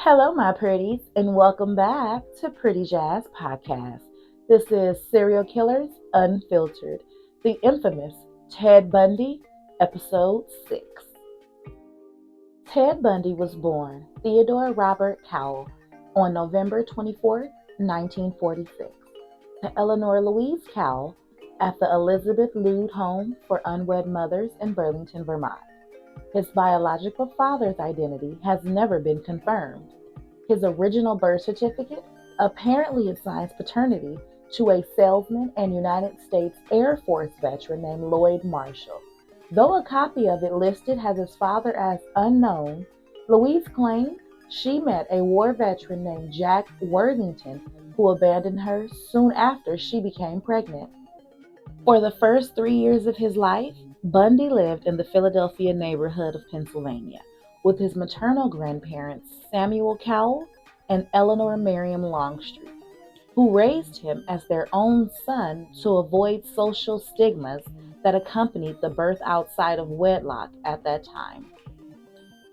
Hello, my pretties, and welcome back to Pretty Jazz Podcast. This is Serial Killers Unfiltered, the infamous Ted Bundy, Episode 6. Ted Bundy was born Theodore Robert Cowell on November 24, 1946, to Eleanor Louise Cowell at the Elizabeth Lude Home for Unwed Mothers in Burlington, Vermont. His biological father's identity has never been confirmed. His original birth certificate apparently assigns paternity to a salesman and United States Air Force veteran named Lloyd Marshall. Though a copy of it listed has his father as unknown, Louise claimed she met a war veteran named Jack Worthington who abandoned her soon after she became pregnant. For the first 3 years of his life, Bundy lived in the Philadelphia neighborhood of Pennsylvania with his maternal grandparents Samuel Cowell and Eleanor Miriam Longstreet, who raised him as their own son to avoid social stigmas that accompanied the birth outside of wedlock at that time.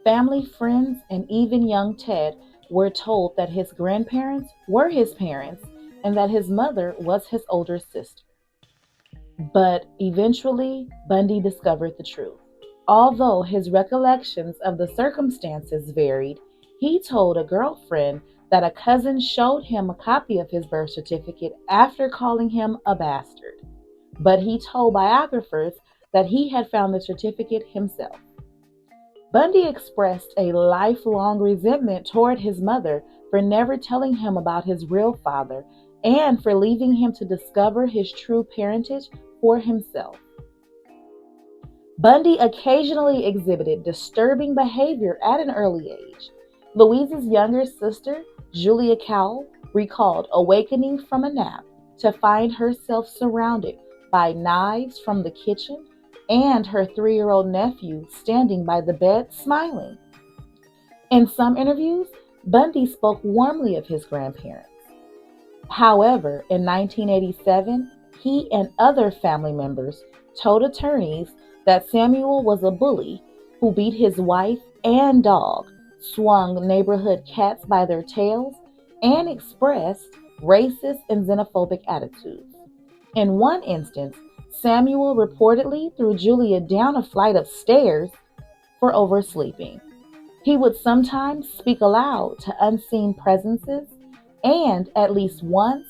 Family, friends, and even young Ted were told that his grandparents were his parents and that his mother was his older sister. But eventually, Bundy discovered the truth. Although his recollections of the circumstances varied, he told a girlfriend that a cousin showed him a copy of his birth certificate after calling him a bastard. But he told biographers that he had found the certificate himself. Bundy expressed a lifelong resentment toward his mother for never telling him about his real father and for leaving him to discover his true parentage for himself. Bundy occasionally exhibited disturbing behavior at an early age. Louise's younger sister, Julia Cowell, recalled awakening from a nap to find herself surrounded by knives from the kitchen and her 3-year-old nephew standing by the bed smiling. In some interviews, Bundy spoke warmly of his grandparents. However, in 1987, he and other family members told attorneys that Samuel was a bully who beat his wife and dog, swung neighborhood cats by their tails, and expressed racist and xenophobic attitudes. In one instance, Samuel reportedly threw Julia down a flight of stairs for oversleeping. He would sometimes speak aloud to unseen presences and, at least once,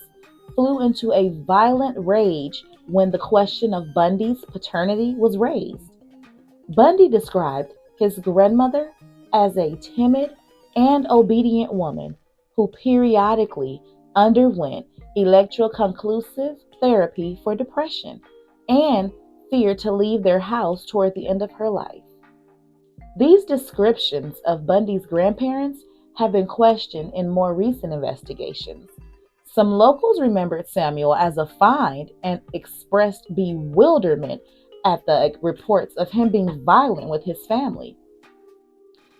flew into a violent rage when the question of Bundy's paternity was raised. Bundy described his grandmother as a timid and obedient woman who periodically underwent electroconvulsive therapy for depression and feared to leave their house toward the end of her life. These descriptions of Bundy's grandparents have been questioned in more recent investigations. Some locals remembered Samuel as a find and expressed bewilderment at the reports of him being violent with his family.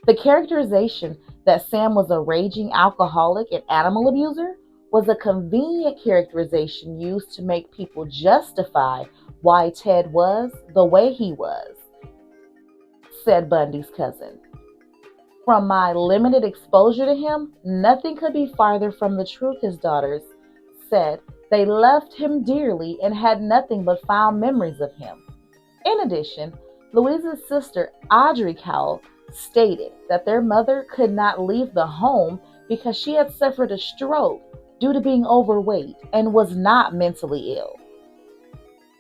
The characterization that Sam was a raging alcoholic and animal abuser was a convenient characterization used to make people justify why Ted was the way he was, said Bundy's cousin. From my limited exposure to him, nothing could be farther from the truth, his daughters said. They loved him dearly and had nothing but fond memories of him. In addition, Louise's sister, Audrey Cowell, stated that their mother could not leave the home because she had suffered a stroke due to being overweight and was not mentally ill.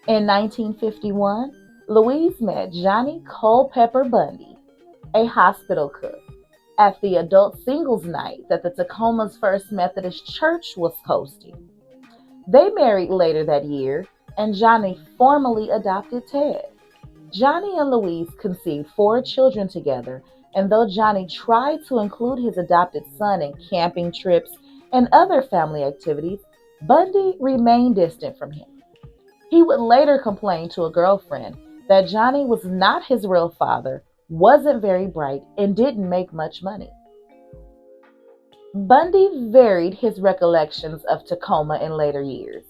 In 1951, Louise met Johnny Culpepper Bundy, a hospital cook, at the adult singles night that the Tacoma's First Methodist Church was hosting. They married later that year, and Johnny formally adopted Ted. Johnny and Louise conceived 4 children together, and though Johnny tried to include his adopted son in camping trips and other family activities, Bundy remained distant from him. He would later complain to a girlfriend that Johnny was not his real father, wasn't very bright, and didn't make much money. Bundy varied his recollections of Tacoma in later years.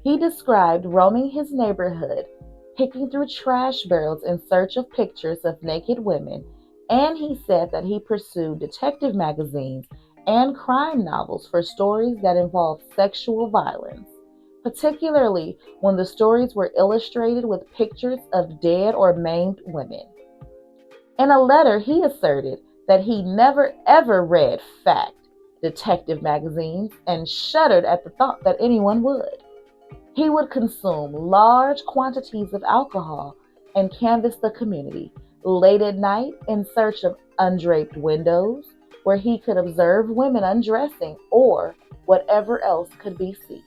He described roaming his neighborhood, picking through trash barrels in search of pictures of naked women, and he said that he pursued detective magazines and crime novels for stories that involved sexual violence, particularly when the stories were illustrated with pictures of dead or maimed women. In a letter, he asserted that he never ever read fact detective magazines and shuddered at the thought that anyone would. He would consume large quantities of alcohol and canvass the community late at night in search of undraped windows where he could observe women undressing or whatever else could be seen.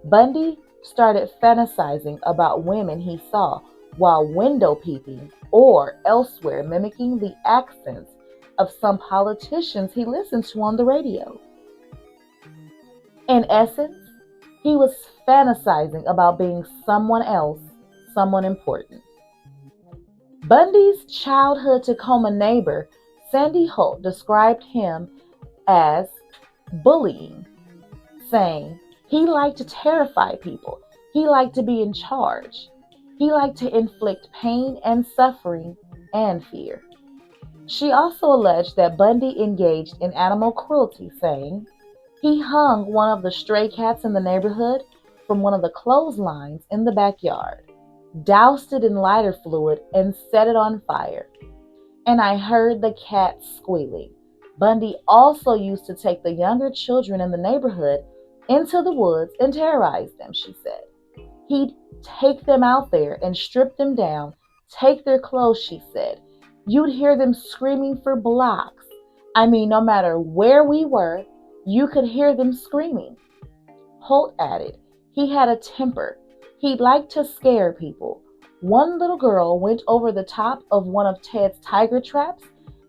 Bundy started fantasizing about women he saw while window peeping or elsewhere, mimicking the accents of some politicians he listened to on the radio. In essence, he was fantasizing about being someone else, someone important. Bundy's childhood Tacoma neighbor, Sandy Holt, described him as bullying, saying he liked to terrify people, he liked to be in charge, he liked to inflict pain and suffering and fear. She also alleged that Bundy engaged in animal cruelty, saying he hung one of the stray cats in the neighborhood from one of the clotheslines in the backyard, doused it in lighter fluid, and set it on fire. And I heard the cat squealing. Bundy also used to take the younger children in the neighborhood into the woods and terrorize them, she said. He'd take them out there and strip them down, take their clothes, she said. You'd hear them screaming for blocks. I mean, no matter where we were, you could hear them screaming. Holt added, he had a temper. He liked to scare people. One little girl went over the top of one of Ted's tiger traps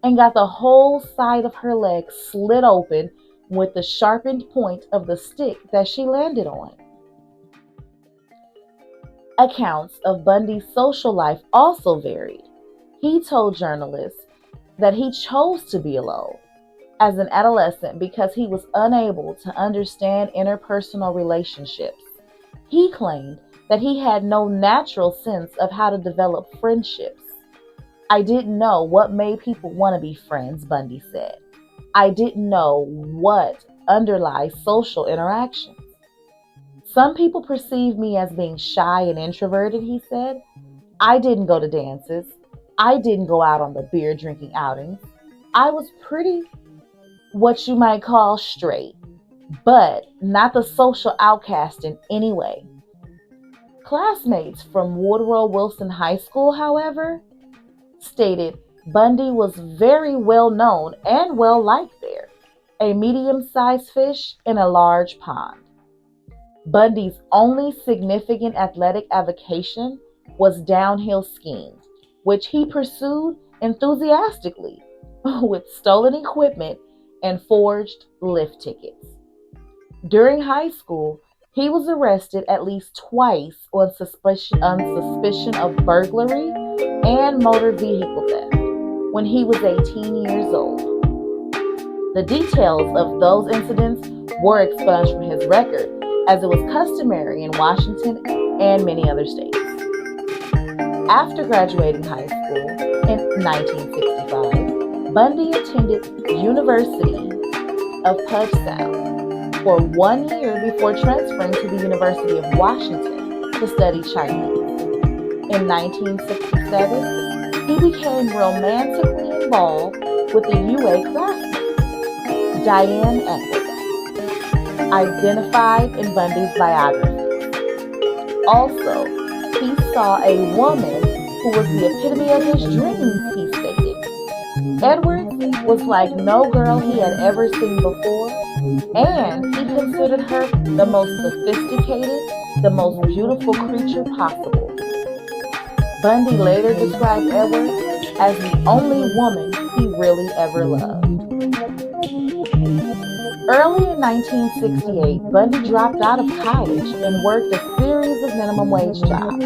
and got the whole side of her leg slit open with the sharpened point of the stick that she landed on. Accounts of Bundy's social life also varied. He told journalists that he chose to be alone as an adolescent because he was unable to understand interpersonal relationships. He claimed that he had no natural sense of how to develop friendships. I didn't know what made people want to be friends, Bundy said. I didn't know what underlies social interactions. Some people perceive me as being shy and introverted, he said. I didn't go to dances. I didn't go out on the beer drinking outings. I was pretty, what you might call, straight, but not the social outcast in any way. Classmates from Woodrow Wilson High School, however, stated Bundy was very well known and well liked there, a medium-sized fish in a large pond. Bundy's only significant athletic avocation was downhill skiing, which he pursued enthusiastically with stolen equipment and forged lift tickets. During high school, he was arrested at least twice on suspicion of burglary and motor vehicle theft when he was 18 years old. The details of those incidents were expunged from his record, as it was customary in Washington and many other states. After graduating high school in 1965, Bundy attended University of Puget Sound for 1 year before transferring to the University of Washington to study Chinese. In 1967, he became romantically involved with a UA classmate, Diane Edwards, identified in Bundy's biography. Also, he saw a woman who was the epitome of his dreams, he stated. Edwards was like no girl he had ever seen before, and he considered her the most sophisticated, the most beautiful creature possible. Bundy later described Edwards as the only woman he really ever loved. Early in 1968, Bundy dropped out of college and worked a series of minimum wage jobs.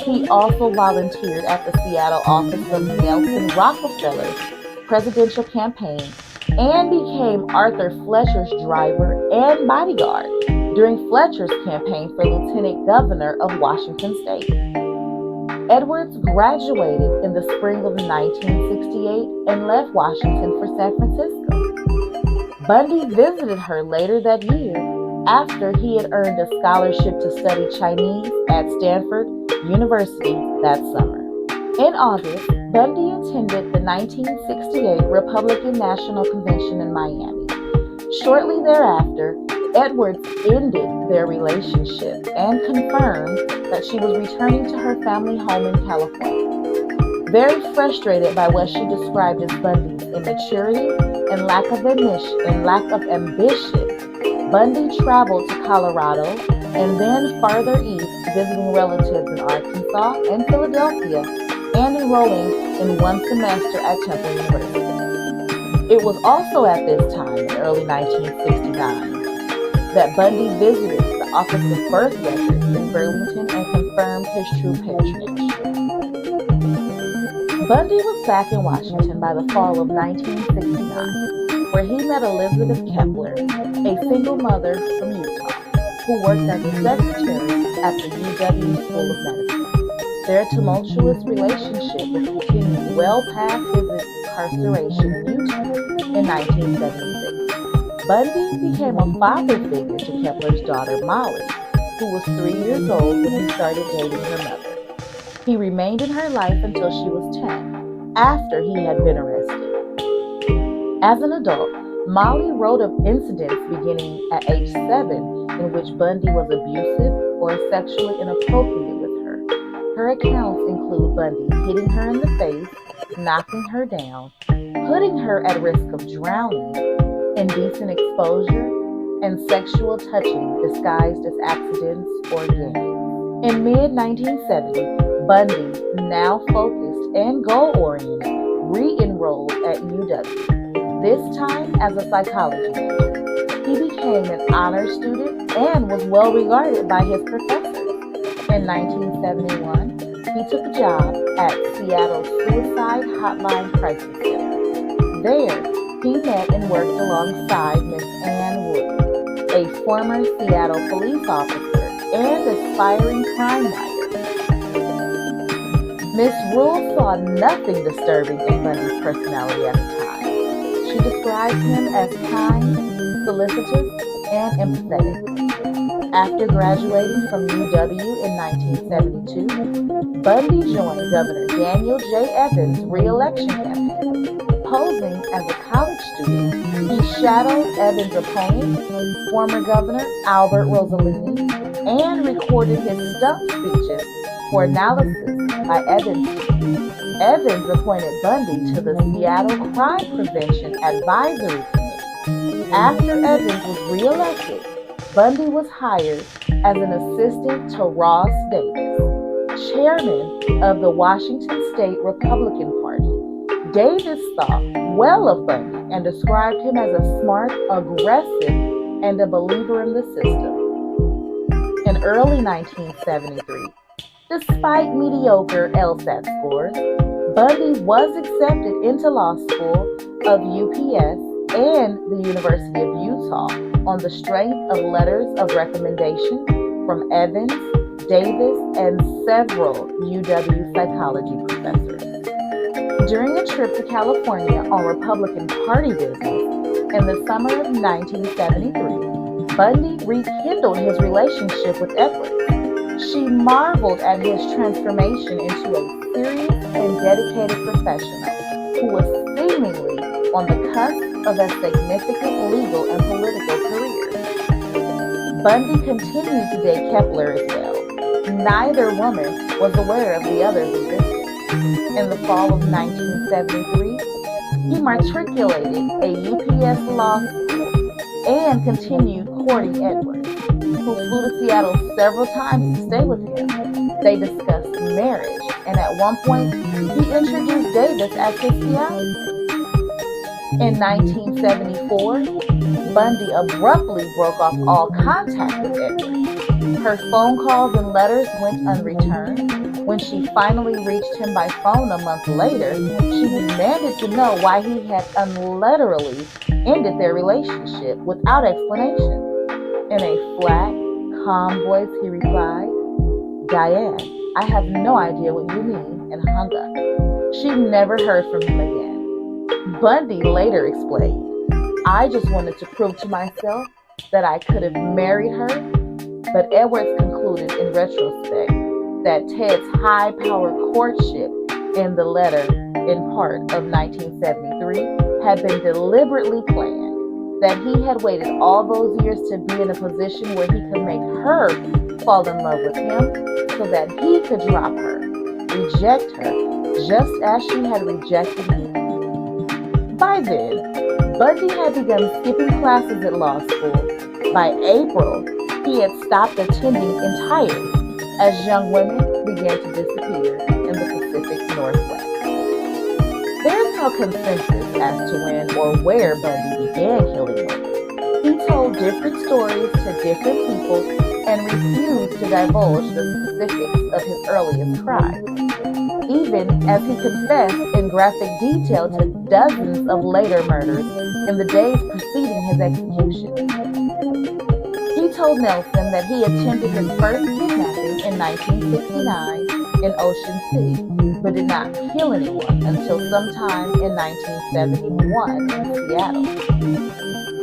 He also volunteered at the Seattle office of Nelson Rockefeller's presidential campaign and became Arthur Fletcher's driver and bodyguard during Fletcher's campaign for lieutenant governor of Washington State. Edwards graduated in the spring of 1968 and left Washington for San Francisco. Bundy visited her later that year after he had earned a scholarship to study Chinese at Stanford University that summer. In August, Bundy attended the 1968 Republican National Convention in Miami. Shortly thereafter, Edwards ended their relationship and confirmed that she was returning to her family home in California. Very frustrated by what she described as Bundy's immaturity and lack of ambition, Bundy traveled to Colorado and then farther east, visiting relatives in Arkansas and Philadelphia and enrolling in one semester at Temple University. It was also at this time, in early 1969, that Bundy visited the Office of Birth Records in Burlington and confirmed his true patronage. Bundy was back in Washington by the fall of 1969, where he met Elizabeth Kepler, a single mother from Utah, who worked as a secretary at the UW School of Medicine. Their tumultuous relationship would continue well past his incarceration in Utah in 1976. Bundy became a father figure to Kepler's daughter Molly, who was 3 years old when he started dating her mother. He remained in her life until she was 10, after he had been arrested. As an adult, Molly wrote of incidents beginning at age 7 in which Bundy was abusive or sexually inappropriate with her. Her accounts include Bundy hitting her in the face, knocking her down, putting her at risk of drowning, indecent exposure, and sexual touching disguised as accidents or games. In mid-1970, Bundy, now focused and goal-oriented, re-enrolled at UW, this time as a psychology major. He became an honor student and was well regarded by his professors. In 1971, he took a job at Seattle's Suicide Hotline Crisis Center. There, he met and worked alongside Miss Ann Wood, a former Seattle police officer and aspiring crime writer. Miss Rule saw nothing disturbing in Bundy's personality at the time. She described him as kind, solicitous, and empathetic. After graduating from UW in 1972, Bundy joined Governor Daniel J. Evans' re-election campaign. Posing as a college student, he shadowed Evans' opponent, former Governor Albert Rossellini, and recorded his stump speeches for analysis by Evans. Evans appointed Bundy to the Seattle Crime Prevention Advisory Committee. After Evans was re-elected, Bundy was hired as an assistant to Ross Davis, chairman of the Washington State Republican Party. Davis thought well of Bundy and described him as a smart, aggressive, and a believer in the system. In early 1973, despite mediocre LSAT scores, Bundy was accepted into law school of UPS and the University of Utah on the strength of letters of recommendation from Evans, Davis, and several UW psychology professors. During a trip to California on Republican Party business in the summer of 1973, Bundy rekindled his relationship with Edwards. She marveled at his transformation into a serious and dedicated professional who was seemingly on the cusp of a significant legal and political career. Bundy continued to date Kepler as well. Neither woman was aware of the other's existence. In the fall of 1973, he matriculated a UPS law school and continued courting Edwards, who flew to Seattle several times to stay with him. They discussed marriage, and at one point, he introduced Davis as his fiancé. In 1974, Bundy abruptly broke off all contact with Edwards. Her phone calls and letters went unreturned. When she finally reached him by phone a month later, she demanded to know why he had unilaterally ended their relationship without explanation. In a flat, calm voice, he replied, "Diane, I have no idea what you mean," and hung up. She never heard from him again. Bundy later explained, I just wanted to prove to myself that I could have married her. But Edwards concluded in retrospect that Ted's high-powered courtship in the letter in part of 1973 had been deliberately planned, that he had waited all those years to be in a position where he could make her fall in love with him so that he could drop her, reject her, just as she had rejected me. By then, Bundy had begun skipping classes at law school. By April, he had stopped attending entirely as young women began to disappear in the Pacific Northwest. There is no consensus as to when or where Bundy began killing women. He told different stories to different people and refused to divulge the specifics of his earliest crimes, even as he confessed in graphic detail to dozens of later murders in the days preceding his execution. He told Nelson that he attempted his first kidnapping in 1969 in Ocean City, but did not kill anyone until sometime in 1971 in Seattle.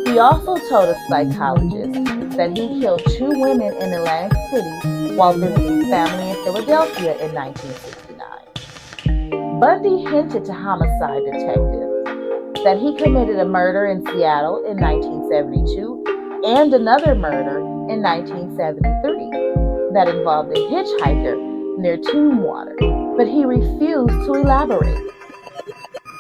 He also told a psychologist that he killed 2 women in Atlantic City while visiting family in Philadelphia in 1969. Bundy hinted to homicide detectives that he committed a murder in Seattle in 1972 and another murder in 1973 that involved a hitchhiker near Tombwater, but he refused to elaborate.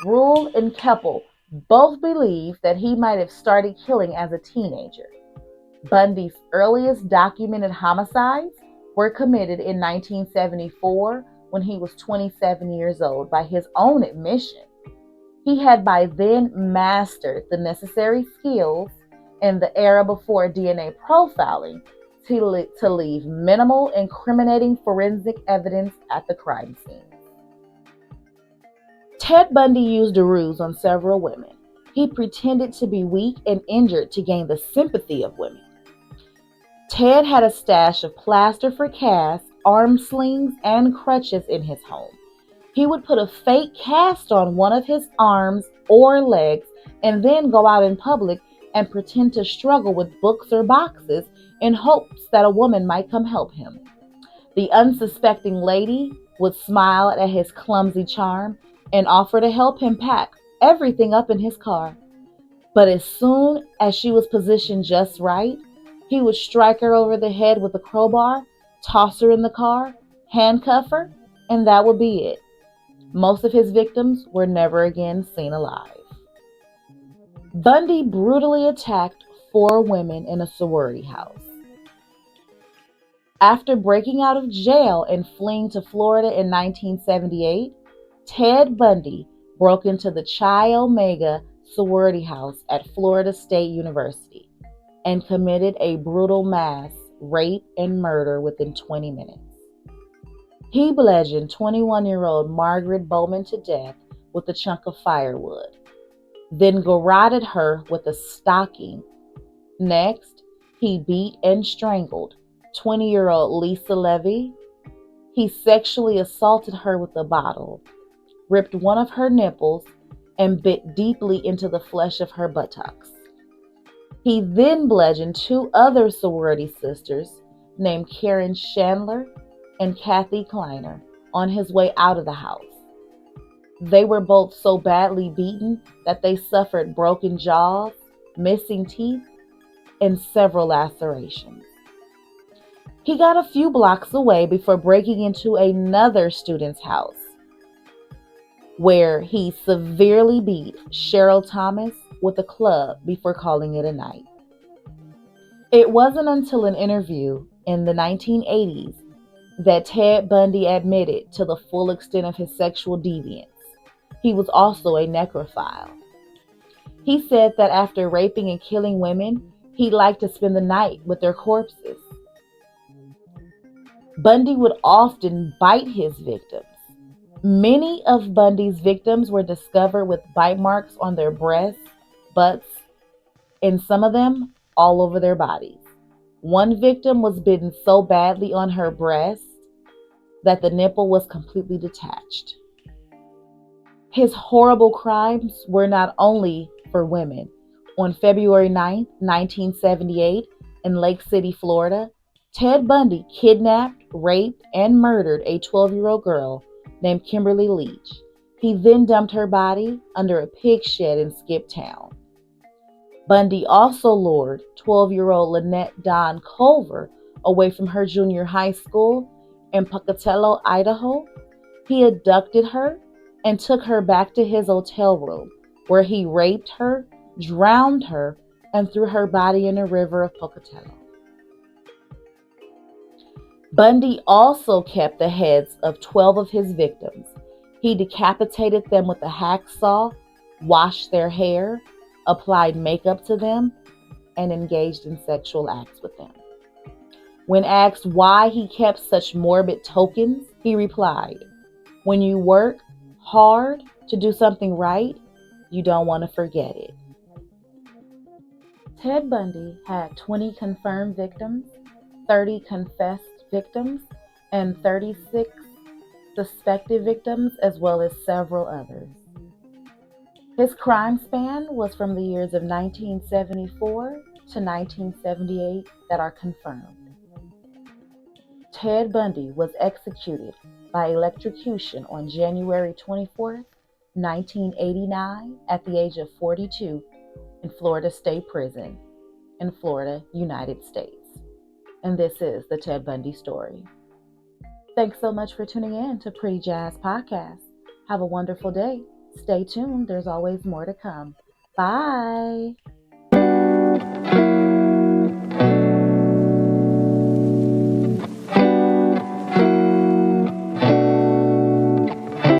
Rule and Keppel both believe that he might have started killing as a teenager. Bundy's earliest documented homicides were committed in 1974 when he was 27 years old by his own admission. He had by then mastered the necessary skills in the era before DNA profiling to leave minimal incriminating forensic evidence at the crime scene. Ted Bundy used a ruse on several women. He pretended to be weak and injured to gain the sympathy of women. Ted had a stash of plaster for casts, arm slings, and crutches in his home. He would put a fake cast on one of his arms or legs and then go out in public and pretend to struggle with books or boxes in hopes that a woman might come help him. The unsuspecting lady would smile at his clumsy charm and offer to help him pack everything up in his car. But as soon as she was positioned just right, he would strike her over the head with a crowbar, toss her in the car, handcuff her, and that would be it. Most of his victims were never again seen alive. Bundy brutally attacked 4 women in a sorority house. After breaking out of jail and fleeing to Florida in 1978, Ted Bundy broke into the Chi Omega sorority house at Florida State University and committed a brutal mass rape and murder within 20 minutes. He bludgeoned 21-year-old Margaret Bowman to death with a chunk of firewood, then garroted her with a stocking. Next, he beat and strangled 20-year-old Lisa Levy. He sexually assaulted her with a bottle, ripped one of her nipples, and bit deeply into the flesh of her buttocks. He then bludgeoned 2 other sorority sisters named Karen Chandler and Kathy Kleiner on his way out of the house. They were both so badly beaten that they suffered broken jaws, missing teeth, and several lacerations. He got a few blocks away before breaking into another student's house, where he severely beat Cheryl Thomas with a club before calling it a night. It wasn't until an interview in the 1980s that Ted Bundy admitted to the full extent of his sexual deviance. He was also a necrophile. He said that after raping and killing women, he liked to spend the night with their corpses. Bundy would often bite his victims. Many of Bundy's victims were discovered with bite marks on their breasts, butts, and some of them all over their bodies. One victim was bitten so badly on her breast that the nipple was completely detached. His horrible crimes were not only for women. On February 9th, 1978, in Lake City, Florida, Ted Bundy kidnapped, raped, and murdered a 12-year-old girl named Kimberly Leach. He then dumped her body under a pig shed in Skip Town. Bundy also lured 12-year-old Lynette Dawn Culver away from her junior high school in Pocatello, Idaho. He abducted her and took her back to his hotel room, where he raped her, drowned her, and threw her body in a river of Pocatello. Bundy also kept the heads of 12 of his victims. He decapitated them with a hacksaw, washed their hair, applied makeup to them, and engaged in sexual acts with them. When asked why he kept such morbid tokens, he replied, "When you work hard to do something right, you don't want to forget it." Ted Bundy had 20 confirmed victims, 30 confessed victims, and 36 suspected victims, as well as several others. His crime span was from the years of 1974 to 1978 that are confirmed. Ted Bundy was executed by electrocution on January 24, 1989, at the age of 42 in Florida State Prison in Florida, United States. And this is the Ted Bundy story. Thanks so much for tuning in to Pretty Jazz Podcast. Have a wonderful day. Stay tuned. There's always more to come. Bye.